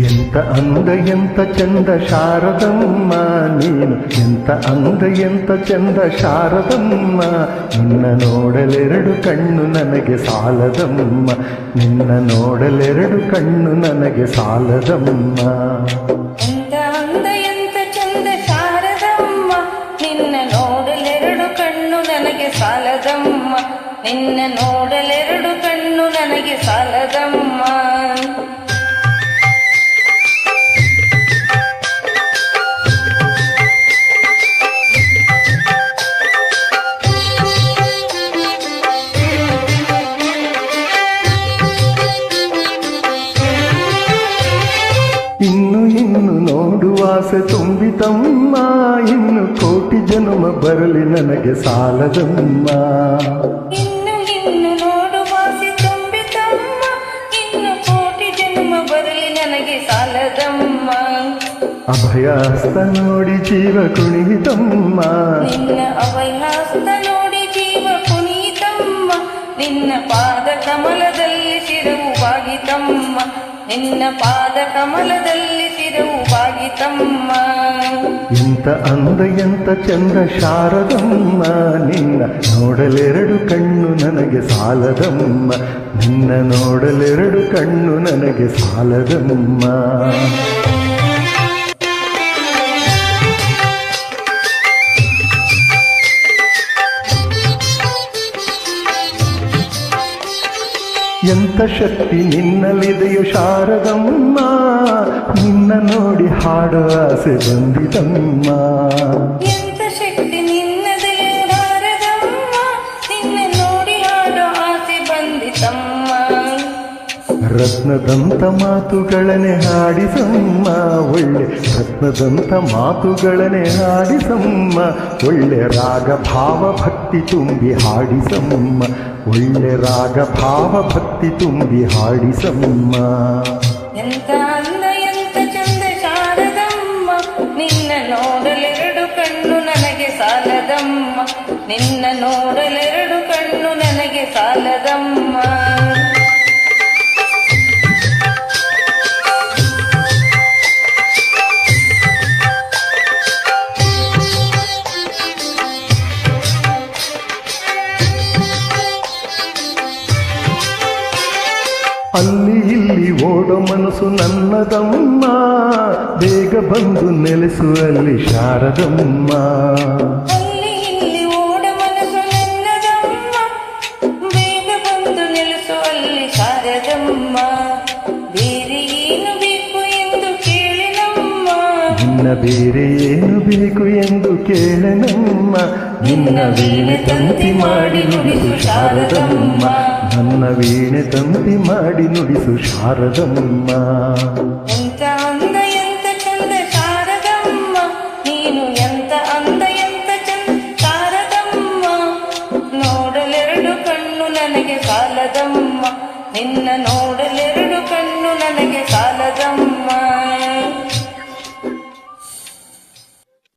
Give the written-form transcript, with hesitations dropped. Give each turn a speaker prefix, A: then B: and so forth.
A: ಎಂತ ಅಂದ ಎಂತ ಚಂದ ಶಾರದಮ್ಮ ನೀನು, ಎಂತ ಅಂದ ಎಂತ ಚಂದ ಶಾರದಮ್ಮ. ನಿನ್ನ ನೋಡಲೆರಡು ಕಣ್ಣು ನನಗೆ ಸಾಲದಮ್ಮ, ನಿನ್ನ ನೋಡಲೆರಡು ಕಣ್ಣು ನನಗೆ ಸಾಲದಮ್ಮ.
B: ಎಂತ ಅಂದ ಎಂತ ಚಂದ ಶಾರದಮ್ಮ, ನಿನ್ನ ನೋಡಲೆರಡು ಕಣ್ಣು ನನಗೆ ಸಾಲದಮ್ಮ, ನಿನ್ನ ನೋಡಲೆರಡು ಕಣ್ಣು ನನಗೆ ಸಾಲದಮ್ಮ.
A: ಇನ್ನು ಇನ್ನು ನೋಡುವಾಸೆ ತುಂಬಿತಮ್ಮ, ಇನ್ನು ಕೋಟಿ ಜನ್ಮ ಬರಲಿ ನನಗೆ ಸಾಲದಮ್ಮ.
B: ಇನ್ನು ಇನ್ನು ನೋಡುವಾಸೆ ತುಂಬಿತಮ್ಮ, ಇನ್ನು ಕೋಟಿ ಜನ್ಮ ಬರಲಿ ನನಗೆ ಸಾಲದಮ್ಮ.
A: ಅಭಯಹಸ್ತ ನೋಡಿ ಜೀವ ಕುಣಿತಮ್ಮ,
B: ನಿನ್ನ ಅಭಯಹಸ್ತ ನೋಡಿ ಜೀವ ಕುಣಿತಮ್ಮ, ನಿನ್ನ ಪಾದ ಕಮಲದಲ್ಲಿ ಶಿರವು ಬಾಗಿತಮ್ಮ, ನಿನ್ನ ಪಾದ ಕಮಲದಲ್ಲಿ ಶಿರವು ಬಾಗಿತಮ್ಮ.
A: ಎಂತ ಅಂದ ಎಂತ ಚಂದ ಶಾರದಮ್ಮ, ನಿನ್ನ ನೋಡಲೆರಡು ಕಣ್ಣು ನನಗೆ ಸಾಲದಮ್ಮ, ನಿನ್ನ ನೋಡಲೆರಡು ಕಣ್ಣು ನನಗೆ ಸಾಲದಮ್ಮ. ಎಂತ ಶಕ್ತಿ ನಿನ್ನಲ್ಲಿದೆಯೋ ಶಾರದಮ್ಮ, ನಿನ್ನ ನೋಡಿ ಹಾಡುವ ಆಸೆ ಬಂದಿತಮ್ಮ.
B: ಎಂತ ಶಕ್ತಿ ನಿನ್ನದೆಯೋ ಶಾರದಮ್ಮ, ನಿನ್ನ ನೋಡಿ ಹಾಡೋ ಆಸೆ ಬಂದಿತಮ್ಮ.
A: ರತ್ನದಂತ ಮಾತುಗಳನೆ ಹಾಡಿಸಮ್ಮ, ಒಳ್ಳೆ ರತ್ನದಂತ ಮಾತುಗಳನೆ ಹಾಡಿಸಮ್ಮ, ಒಳ್ಳೆ ರಾಗ ಭಾವ ಭಕ್ತಿ ತುಂಬಿ ಹಾಡಿಸಮ್ಮ, ಒಳ್ಳೆ ರಾಗ ಭಾವ ಭಕ್ತಿ ತುಂಬಿ ಹಾಡಿಸಮ್ಮ.
B: ಎಂತ ಅಂದ ಎಂತ ಚಂದ ಶಾರದಮ್ಮ, ನಿನ್ನ ನೋಡಲೆರಡು ಕಣ್ಣು ನನಗೆ ಸಾಲದಮ್ಮ, ನಿನ್ನ ನೋಡಲೆರಡು ಕಣ್ಣು ನನಗೆ ಸಾಲದಮ್ಮ.
A: ಅಲ್ಲಿ ಇಲ್ಲಿ ಓಡೋ ಮನಸ್ಸು ನನ್ನದಮ್ಮ, ಬೇಗ ಬಂದು ನೆಲೆಸುವಲ್ಲಿ ಶಾರದಮ್ಮ.
B: ಅಲ್ಲಿ ಇಲ್ಲಿ ಓಡ ಮನಸ್ಸು ನನ್ನದಮ್ಮ, ಬೇಗ ಬಂದು ನೆಲೆಸುವಲ್ಲಿ ಶಾರದಮ್ಮ. ಬೇರೆ ಏನು ಬೇಕು ಎಂದು ಕೇಳಿನಮ್ಮ,
A: ನಿನ್ನ ಬೇರೆ ಏನು ಬೇಕು ಎಂದು ಕೇಳನಮ್ಮ, ನಿನ್ನ ವೀಣೆ ತಂತಿ ಮಾಡಿ ನುಡಿಸು ಶಾರದಮ್ಮ, ನನ್ನ ವೀಣೆ ತಂತಿ ಮಾಡಿ ನುಡಿಸು ಶಾರದಮ್ಮ.
B: ಎಂತ ಅಂದ ಎಂತ ಚಂದ ಶಾರದಮ್ಮ, ನೀನು ಎಂತ ಅಂದ ಎಂತ ಚಂದ ಶಾರದಮ್ಮ. ನೋಡಲೆರಡು ಕಣ್ಣು ನನಗೆ ಸಾಲದಮ್ಮ, ನಿನ್ನ ನೋಡಲೆರಡು ಕಣ್ಣು ನನಗೆ ಸಾಲದಮ್ಮ.